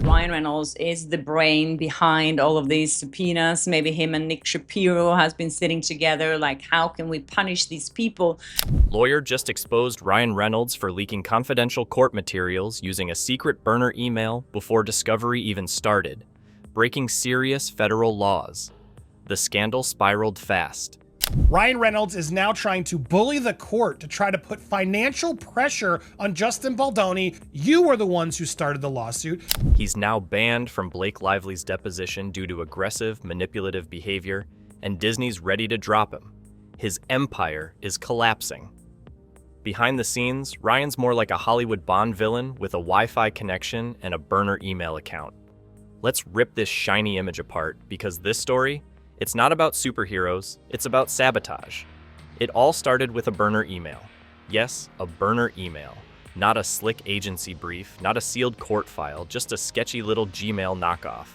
Ryan Reynolds is the brain behind all of these subpoenas. Maybe him and Nick Shapiro has been sitting together, like, how can we punish these people? Lawyer just exposed Ryan Reynolds for leaking confidential court materials using a secret burner email before discovery even started, breaking serious federal laws. The scandal spiraled fast. Ryan Reynolds is now trying to bully the court to try to put financial pressure on Justin Baldoni. You were the ones who started the lawsuit. He's now banned from Blake Lively's deposition due to aggressive, manipulative behavior, and Disney's ready to drop him. His empire is collapsing. Behind the scenes, Ryan's more like a Hollywood Bond villain with a Wi-Fi connection and a burner email account. Let's rip this shiny image apart, because this story, it's not about superheroes, it's about sabotage. It all started with a burner email. Yes, a burner email. Not a slick agency brief, not a sealed court file, just a sketchy little Gmail knockoff.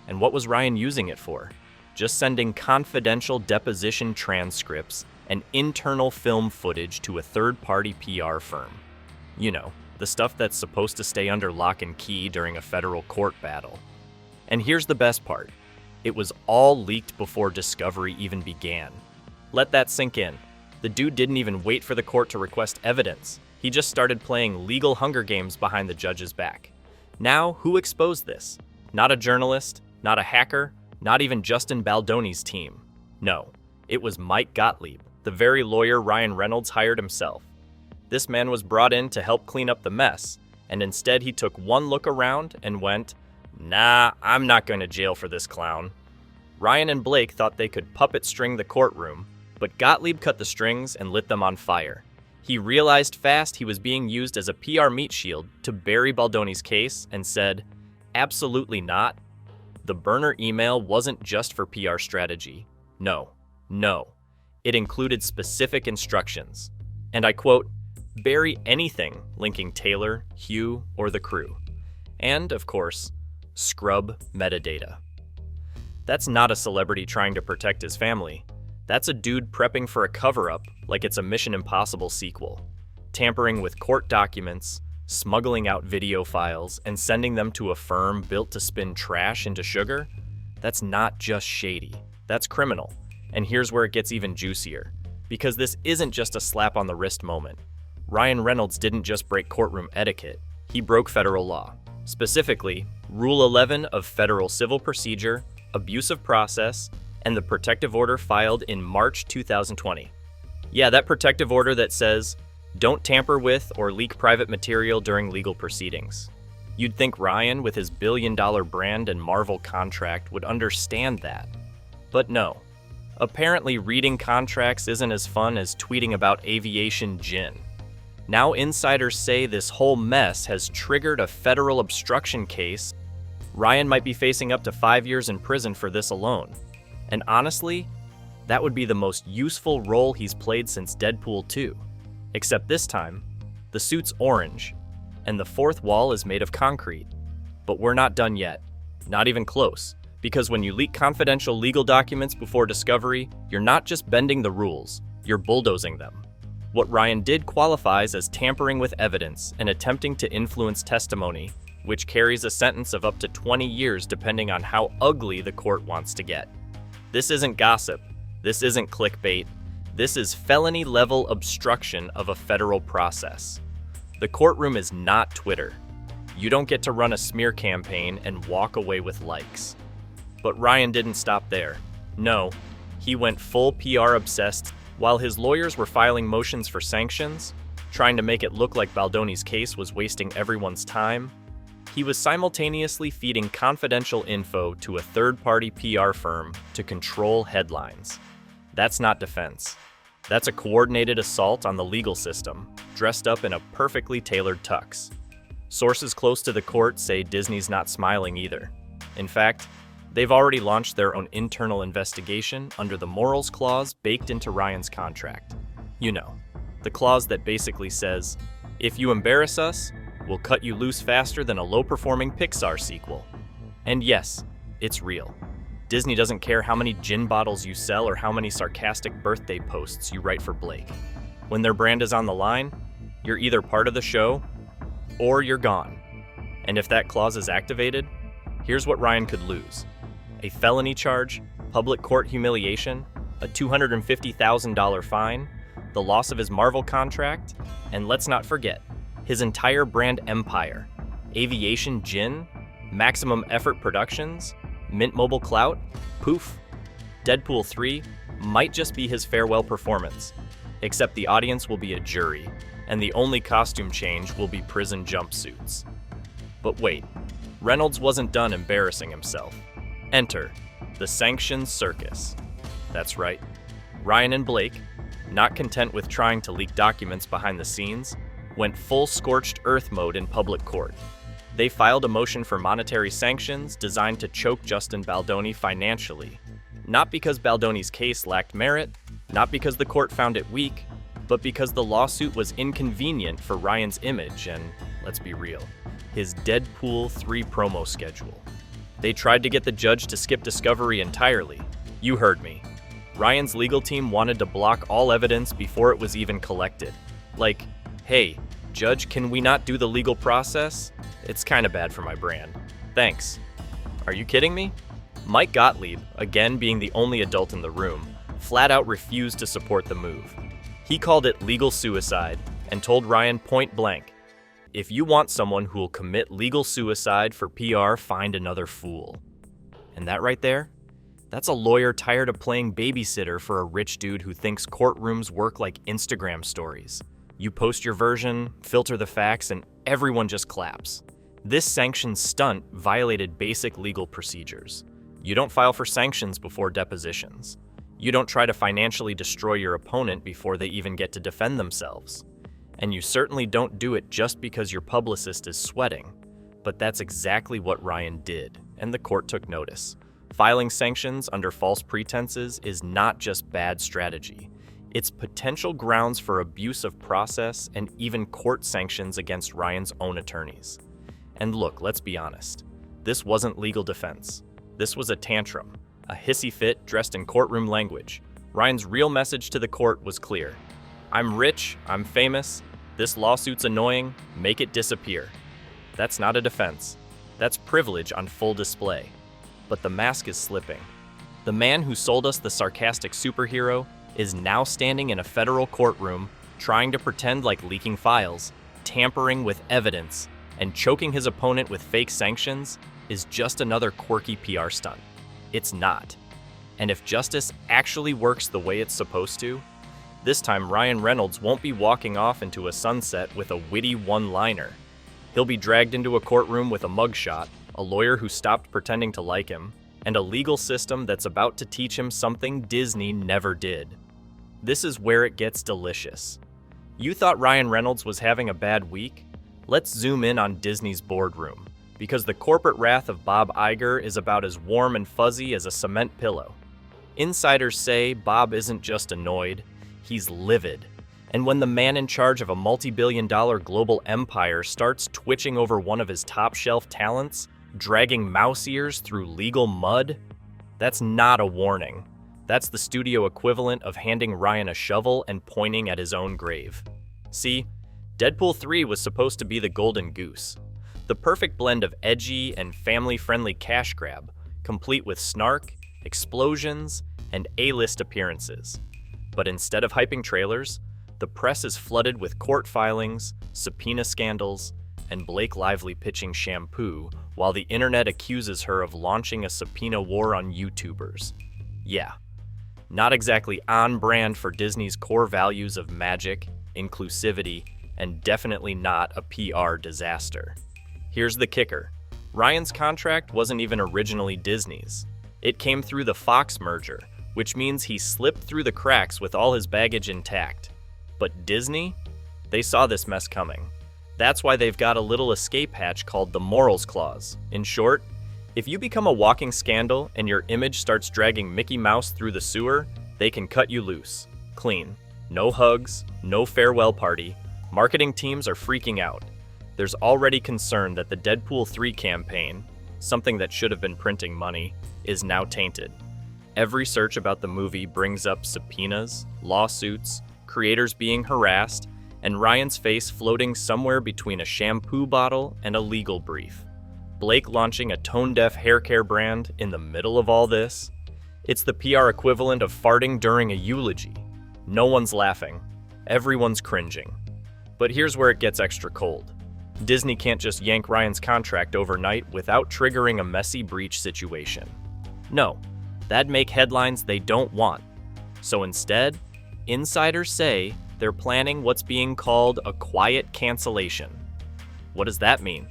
And what was Ryan using it for? Just sending confidential deposition transcripts and internal film footage to a third-party PR firm. You know, the stuff that's supposed to stay under lock and key during a federal court battle. And here's the best part. It was all leaked before discovery even began. Let that sink in. The dude didn't even wait for the court to request evidence. He just started playing legal Hunger Games behind the judge's back. Now, who exposed this? Not a journalist, not a hacker, not even Justin Baldoni's team. No, it was Mike Gottlieb, the very lawyer Ryan Reynolds hired himself. This man was brought in to help clean up the mess, and instead he took one look around and went, "Nah, I'm not going to jail for this clown." Ryan and Blake thought they could puppet string the courtroom, but Gottlieb cut the strings and lit them on fire. He realized fast he was being used as a PR meat shield to bury Baldoni's case and said, "Absolutely not." The burner email wasn't just for PR strategy. No. It included specific instructions. And I quote, "Bury anything linking Taylor, Hugh, or the crew." And, of course, scrub metadata. That's not a celebrity trying to protect his family. That's a dude prepping for a cover-up like it's a Mission Impossible sequel. Tampering with court documents, smuggling out video files, and sending them to a firm built to spin trash into sugar? That's not just shady. That's criminal. And here's where it gets even juicier. Because this isn't just a slap on the wrist moment. Ryan Reynolds didn't just break courtroom etiquette. He broke federal law. Specifically, Rule 11 of Federal Civil Procedure, Abuse of Process, and the protective order filed in March 2020. Yeah, that protective order that says, don't tamper with or leak private material during legal proceedings. You'd think Ryan, with his billion-dollar brand and Marvel contract, would understand that. But no. Apparently, reading contracts isn't as fun as tweeting about aviation gin. Now insiders say this whole mess has triggered a federal obstruction case. Ryan might be facing up to 5 years in prison for this alone. And honestly, that would be the most useful role he's played since Deadpool 2. Except this time, the suit's orange, and the fourth wall is made of concrete. But we're not done yet. Not even close. Because when you leak confidential legal documents before discovery, you're not just bending the rules, you're bulldozing them. What Ryan did qualifies as tampering with evidence and attempting to influence testimony, which carries a sentence of up to 20 years depending on how ugly the court wants to get. This isn't gossip. This isn't clickbait. This is felony-level obstruction of a federal process. The courtroom is not Twitter. You don't get to run a smear campaign and walk away with likes. But Ryan didn't stop there. No, he went full PR obsessed. While his lawyers were filing motions for sanctions, trying to make it look like Baldoni's case was wasting everyone's time, he was simultaneously feeding confidential info to a third-party PR firm to control headlines. That's not defense. That's a coordinated assault on the legal system, dressed up in a perfectly tailored tux. Sources close to the court say Disney's not smiling either. In fact, they've already launched their own internal investigation under the morals clause baked into Ryan's contract. You know, the clause that basically says, if you embarrass us, we'll cut you loose faster than a low-performing Pixar sequel. And yes, it's real. Disney doesn't care how many gin bottles you sell or how many sarcastic birthday posts you write for Blake. When their brand is on the line, you're either part of the show or you're gone. And if that clause is activated, Here's what Ryan could lose: a felony charge, public court humiliation, a $250,000 fine, the loss of his Marvel contract, and let's not forget, his entire brand empire: Aviation Gin, Maximum Effort Productions, Mint Mobile Clout. Poof. Deadpool 3 might just be his farewell performance, except the audience will be a jury, and the only costume change will be prison jumpsuits. But wait, Reynolds wasn't done embarrassing himself. Enter the sanctioned circus. That's right. Ryan and Blake, not content with trying to leak documents behind the scenes, went full scorched earth mode in public court. They filed a motion for monetary sanctions designed to choke Justin Baldoni financially. Not because Baldoni's case lacked merit, not because the court found it weak, but because the lawsuit was inconvenient for Ryan's image and, let's be real, his Deadpool 3 promo schedule. They tried to get the judge to skip discovery entirely. You heard me. Ryan's legal team wanted to block all evidence before it was even collected. Like, hey, judge, can we not do the legal process? It's kinda bad for my brand. Thanks. Are you kidding me? Mike Gottlieb, again being the only adult in the room, flat out refused to support the move. He called it legal suicide and told Ryan point blank, "If you want someone who will commit legal suicide for PR, find another fool." And that right there, that's a lawyer tired of playing babysitter for a rich dude who thinks courtrooms work like Instagram stories. You post your version, filter the facts, and everyone just claps. This sanctions stunt violated basic legal procedures. You don't file for sanctions before depositions. You don't try to financially destroy your opponent before they even get to defend themselves. And you certainly don't do it just because your publicist is sweating. But that's exactly what Ryan did, and the court took notice. Filing sanctions under false pretenses is not just bad strategy. It's potential grounds for abuse of process and even court sanctions against Ryan's own attorneys. And look, let's be honest. This wasn't legal defense. This was a tantrum, a hissy fit dressed in courtroom language. Ryan's real message to the court was clear. I'm rich, I'm famous, this lawsuit's annoying, make it disappear. That's not a defense. That's privilege on full display. But the mask is slipping. The man who sold us the sarcastic superhero is now standing in a federal courtroom trying to pretend like leaking files, tampering with evidence, and choking his opponent with fake sanctions is just another quirky PR stunt. It's not. And if justice actually works the way it's supposed to, this time Ryan Reynolds won't be walking off into a sunset with a witty one-liner. He'll be dragged into a courtroom with a mugshot, a lawyer who stopped pretending to like him, and a legal system that's about to teach him something Disney never did. This is where it gets delicious. You thought Ryan Reynolds was having a bad week? Let's zoom in on Disney's boardroom, because the corporate wrath of Bob Iger is about as warm and fuzzy as a cement pillow. Insiders say Bob isn't just annoyed, he's livid. And when the man in charge of a multi-billion-dollar global empire starts twitching over one of his top-shelf talents, dragging mouse ears through legal mud, that's not a warning. That's the studio equivalent of handing Ryan a shovel and pointing at his own grave. See, Deadpool 3 was supposed to be the golden goose. The perfect blend of edgy and family-friendly cash grab, complete with snark, explosions, and A-list appearances. But instead of hyping trailers, the press is flooded with court filings, subpoena scandals, and Blake Lively pitching shampoo while the internet accuses her of launching a subpoena war on YouTubers. Yeah, not exactly on brand for Disney's core values of magic, inclusivity, and definitely not a PR disaster. Here's the kicker. Ryan's contract wasn't even originally Disney's. It came through the Fox merger, which means he slipped through the cracks with all his baggage intact. But Disney? They saw this mess coming. That's why they've got a little escape hatch called the Morals Clause. In short, if you become a walking scandal and your image starts dragging Mickey Mouse through the sewer, they can cut you loose. Clean. No hugs, no farewell party. Marketing teams are freaking out. There's already concern that the Deadpool 3 campaign, something that should have been printing money, is now tainted. Every search about the movie brings up subpoenas, lawsuits, creators being harassed, and Ryan's face floating somewhere between a shampoo bottle and a legal brief. Blake launching a tone-deaf hair care brand in the middle of all this? It's the PR equivalent of farting during a eulogy. No one's laughing. Everyone's cringing. But here's where it gets extra cold. Disney can't just yank Ryan's contract overnight without triggering a messy breach situation. No, that'd make headlines they don't want. So instead, insiders say they're planning what's being called a quiet cancellation. What does that mean?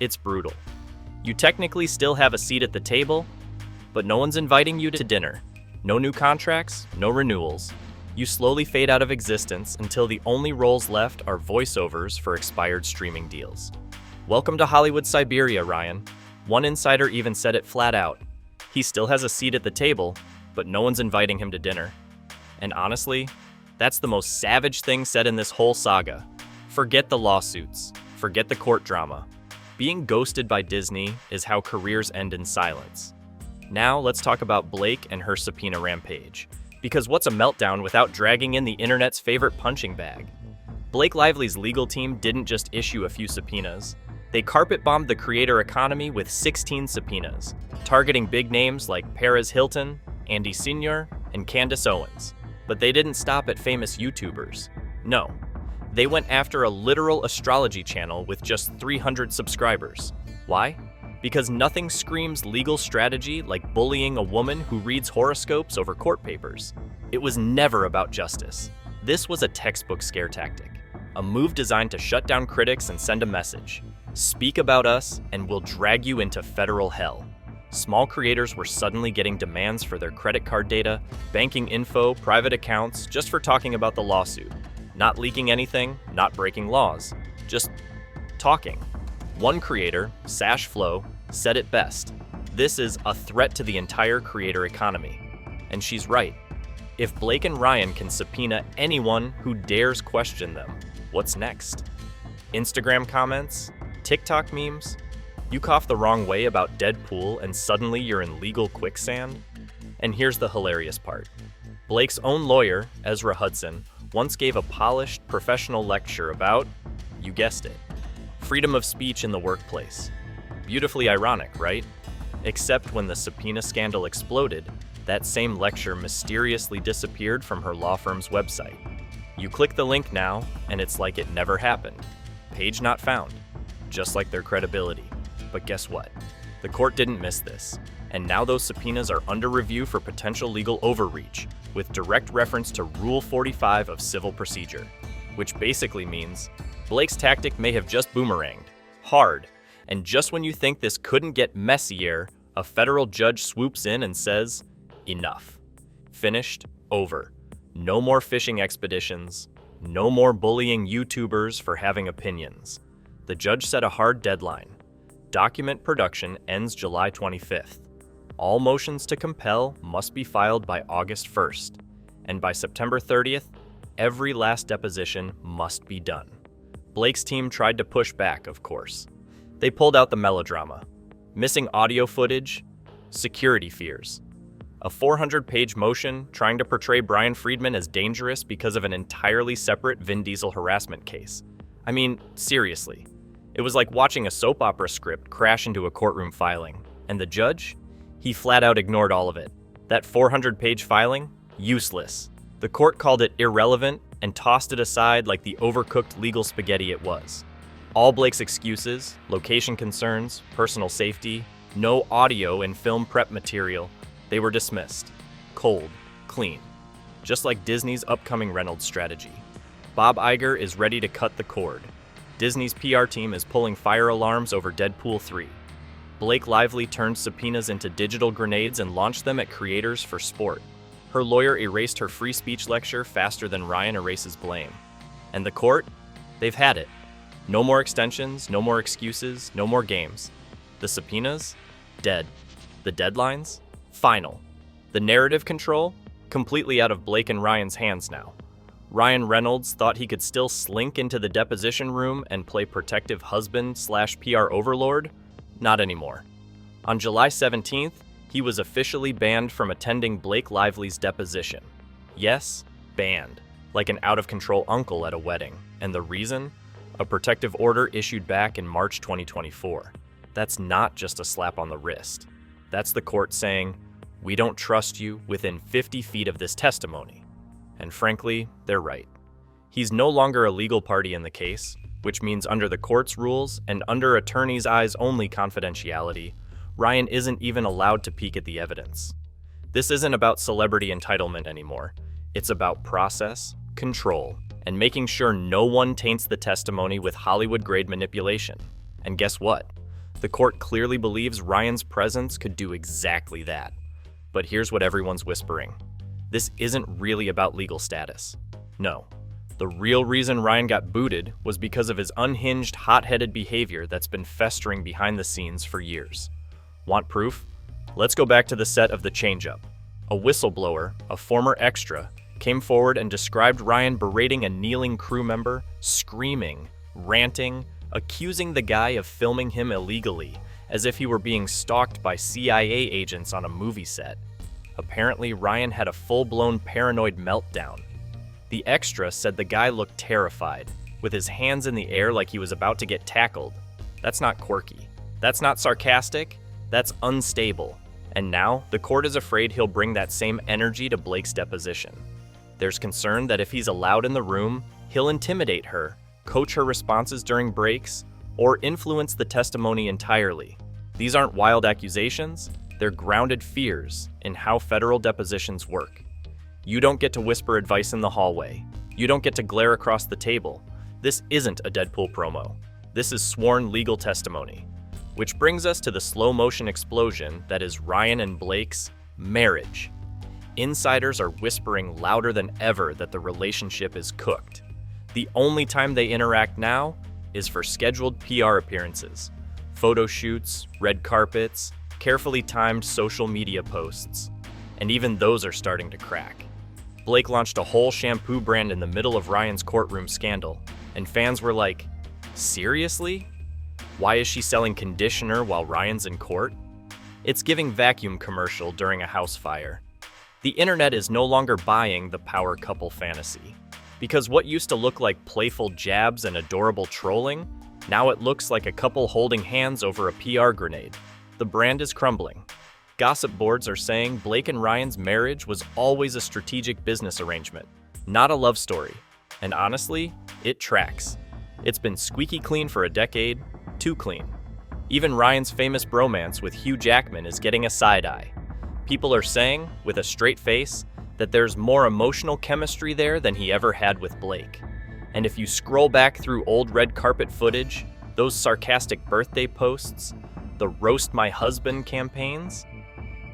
It's brutal. You technically still have a seat at the table, but no one's inviting you to dinner. No new contracts, no renewals. You slowly fade out of existence until the only roles left are voiceovers for expired streaming deals. Welcome to Hollywood Siberia, Ryan. One insider even said it flat out. He still has a seat at the table, but no one's inviting him to dinner. And honestly, that's the most savage thing said in this whole saga. Forget the lawsuits. Forget the court drama. Being ghosted by Disney is how careers end in silence. Now let's talk about Blake and her subpoena rampage. Because what's a meltdown without dragging in the internet's favorite punching bag? Blake Lively's legal team didn't just issue a few subpoenas. They carpet-bombed the creator economy with 16 subpoenas, targeting big names like Perez Hilton, Andy Senior, and Candace Owens. But they didn't stop at famous YouTubers. No, they went after a literal astrology channel with just 300 subscribers. Why? Because nothing screams legal strategy like bullying a woman who reads horoscopes over court papers. It was never about justice. This was a textbook scare tactic, a move designed to shut down critics and send a message. Speak about us and we'll drag you into federal hell. Small creators were suddenly getting demands for their credit card data, banking info, private accounts, just for talking about the lawsuit. Not leaking anything, not breaking laws, just talking. One creator, Sash Flow, said it best. This is a threat to the entire creator economy. And she's right. If Blake and Ryan can subpoena anyone who dares question them, what's next? Instagram comments? TikTok memes? You cough the wrong way about Deadpool and suddenly you're in legal quicksand? And here's the hilarious part. Blake's own lawyer, Ezra Hudson, once gave a polished, professional lecture about, you guessed it, freedom of speech in the workplace. Beautifully ironic, right? Except when the subpoena scandal exploded, that same lecture mysteriously disappeared from her law firm's website. You click the link now, and it's like it never happened. Page not found. Just like their credibility. But guess what? The court didn't miss this. And now those subpoenas are under review for potential legal overreach, with direct reference to Rule 45 of Civil Procedure, which basically means Blake's tactic may have just boomeranged, hard, and just when you think this couldn't get messier, a federal judge swoops in and says, enough. Finished, over. No more fishing expeditions, no more bullying YouTubers for having opinions. The judge set a hard deadline. Document production ends July 25th. All motions to compel must be filed by August 1st, and by September 30th, every last deposition must be done. Blake's team tried to push back, of course. They pulled out the melodrama, missing audio footage, security fears, a 400-page motion trying to portray Brian Friedman as dangerous because of an entirely separate Vin Diesel harassment case. I mean, seriously. It was like watching a soap opera script crash into a courtroom filing. And the judge? He flat out ignored all of it. That 400-page filing? Useless. The court called it irrelevant and tossed it aside like the overcooked legal spaghetti it was. All Blake's excuses, location concerns, personal safety, no audio and film prep material, they were dismissed. Cold, clean. Just like Disney's upcoming Reynolds strategy. Bob Iger is ready to cut the cord. Disney's PR team is pulling fire alarms over Deadpool 3. Blake Lively turned subpoenas into digital grenades and launched them at creators for sport. Her lawyer erased her free speech lecture faster than Ryan erases blame. And the court? They've had it. No more extensions, no more excuses, no more games. The subpoenas? Dead. The deadlines? Final. The narrative control? Completely out of Blake and Ryan's hands now. Ryan Reynolds thought he could still slink into the deposition room and play protective husband/PR overlord? Not anymore. On July 17th, he was officially banned from attending Blake Lively's deposition. Yes, banned, like an out-of-control uncle at a wedding. And the reason? A protective order issued back in March 2024. that's not just a slap on the wrist. That's the court saying, "We don't trust you within 50 feet of this testimony." And frankly, they're right. He's no longer a legal party in the case, which means under the court's rules and under attorney's eyes only confidentiality, Ryan isn't even allowed to peek at the evidence. This isn't about celebrity entitlement anymore. It's about process, control, and making sure no one taints the testimony with Hollywood-grade manipulation. And guess what? The court clearly believes Ryan's presence could do exactly that. But here's what everyone's whispering. This isn't really about legal status. No. The real reason Ryan got booted was because of his unhinged, hot-headed behavior that's been festering behind the scenes for years. Want proof? Let's go back to the set of The Change-Up. A whistleblower, a former extra, came forward and described Ryan berating a kneeling crew member, screaming, ranting, accusing the guy of filming him illegally, as if he were being stalked by CIA agents on a movie set. Apparently, Ryan had a full-blown paranoid meltdown. The extra said the guy looked terrified, with his hands in the air like he was about to get tackled. That's not quirky. That's not sarcastic. That's unstable. And now, the court is afraid he'll bring that same energy to Blake's deposition. There's concern that if he's allowed in the room, he'll intimidate her, coach her responses during breaks, or influence the testimony entirely. These aren't wild accusations, they're grounded fears in how federal depositions work. You don't get to whisper advice in the hallway. You don't get to glare across the table. This isn't a Deadpool promo. This is sworn legal testimony. Which brings us to the slow-motion explosion that is Ryan and Blake's marriage. Insiders are whispering louder than ever that the relationship is cooked. The only time they interact now is for scheduled PR appearances, photo shoots, red carpets, carefully timed social media posts. And even those are starting to crack. Blake launched a whole shampoo brand in the middle of Ryan's courtroom scandal, and fans were like, seriously? Why is she selling conditioner while Ryan's in court? It's giving vacuum commercial during a house fire. The internet is no longer buying the power couple fantasy. Because what used to look like playful jabs and adorable trolling, now it looks like a couple holding hands over a PR grenade. The brand is crumbling. Gossip boards are saying Blake and Ryan's marriage was always a strategic business arrangement, not a love story. And honestly, it tracks. It's been squeaky clean for a decade, too clean. Even Ryan's famous bromance with Hugh Jackman is getting a side eye. People are saying, with a straight face, that there's more emotional chemistry there than he ever had with Blake. And if you scroll back through old red carpet footage, those sarcastic birthday posts, the roast my husband campaigns,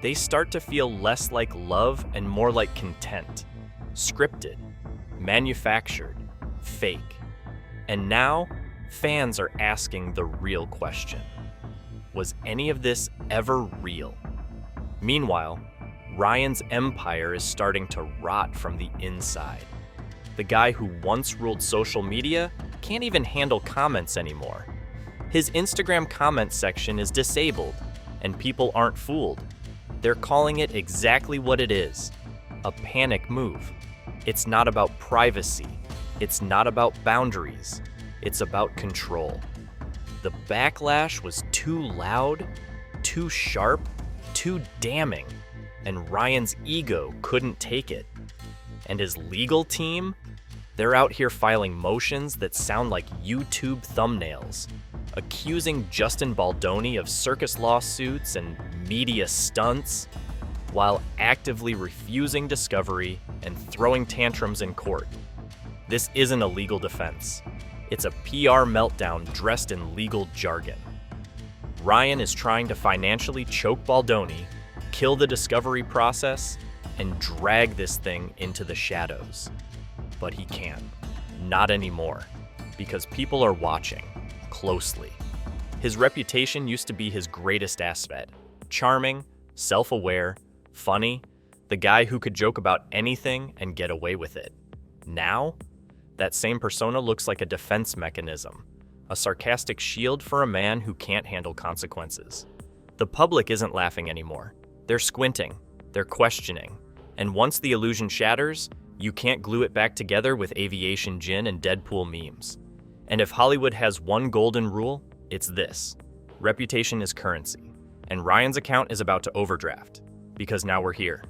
they start to feel less like love and more like content. Scripted, manufactured, fake. And now, fans are asking the real question. Was any of this ever real? Meanwhile, Ryan's empire is starting to rot from the inside. The guy who once ruled social media can't even handle comments anymore. His Instagram comment section is disabled, and people aren't fooled. They're calling it exactly what it is, a panic move. It's not about privacy. It's not about boundaries. It's about control. The backlash was too loud, too sharp, too damning, and Ryan's ego couldn't take it. And his legal team? They're out here filing motions that sound like YouTube thumbnails, accusing Justin Baldoni of circus lawsuits and media stunts, while actively refusing discovery and throwing tantrums in court. This isn't a legal defense. It's a PR meltdown dressed in legal jargon. Ryan is trying to financially choke Baldoni, kill the discovery process, and drag this thing into the shadows. But he can't. Not anymore. Because people are watching. Closely. His reputation used to be his greatest asset. Charming, self-aware, funny, the guy who could joke about anything and get away with it. Now, that same persona looks like a defense mechanism, a sarcastic shield for a man who can't handle consequences. The public isn't laughing anymore. They're squinting, they're questioning, and once the illusion shatters, you can't glue it back together with aviation gin and Deadpool memes. And if Hollywood has one golden rule, it's this. Reputation is currency, and Ryan's account is about to overdraft, because now we're here.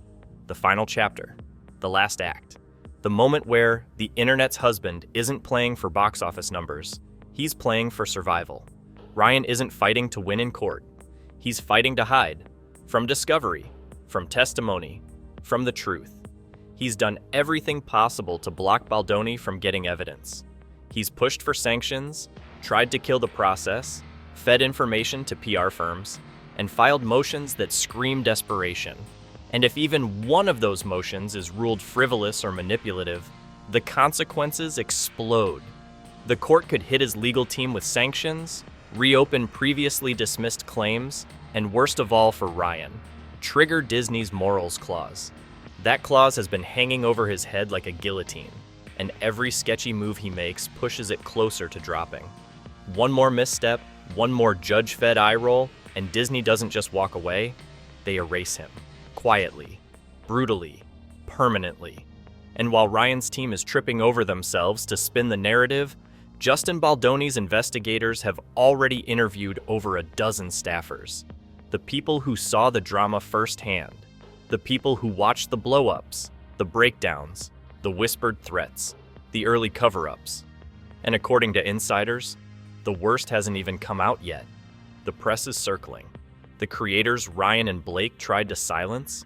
The final chapter, the last act, the moment where the internet's husband isn't playing for box office numbers, he's playing for survival. Ryan isn't fighting to win in court. He's fighting to hide, from discovery, from testimony, from the truth. He's done everything possible to block Baldoni from getting evidence. He's pushed for sanctions, tried to kill the process, fed information to PR firms, and filed motions that scream desperation. And if even one of those motions is ruled frivolous or manipulative, the consequences explode. The court could hit his legal team with sanctions, reopen previously dismissed claims, and worst of all for Ryan, trigger Disney's morals clause. That clause has been hanging over his head like a guillotine, and every sketchy move he makes pushes it closer to dropping. One more misstep, one more judge-fed eye roll, and Disney doesn't just walk away, they erase him. Quietly, brutally, permanently. And while Ryan's team is tripping over themselves to spin the narrative, Justin Baldoni's investigators have already interviewed over a dozen staffers. The people who saw the drama firsthand. The people who watched the blow-ups, the breakdowns, the whispered threats, the early cover-ups. And according to insiders, the worst hasn't even come out yet. The press is circling. The creators Ryan and Blake tried to silence,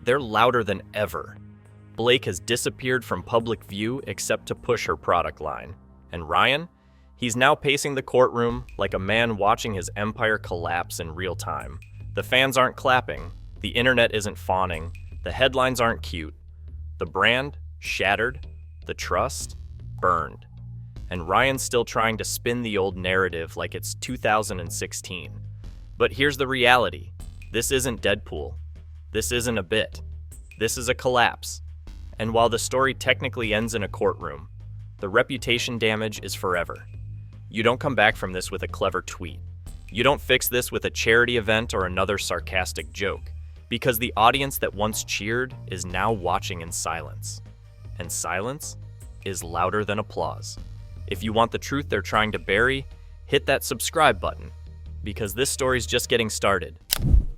they're louder than ever. Blake has disappeared from public view except to push her product line. And Ryan? He's now pacing the courtroom like a man watching his empire collapse in real time. The fans aren't clapping, the internet isn't fawning, the headlines aren't cute. The brand? Shattered. The trust? Burned. And Ryan's still trying to spin the old narrative like it's 2016. But here's the reality. This isn't Deadpool. This isn't a bit. This is a collapse. And while the story technically ends in a courtroom, the reputation damage is forever. You don't come back from this with a clever tweet. You don't fix this with a charity event or another sarcastic joke, because the audience that once cheered is now watching in silence. And silence is louder than applause. If you want the truth they're trying to bury, hit that subscribe button, because this story's just getting started.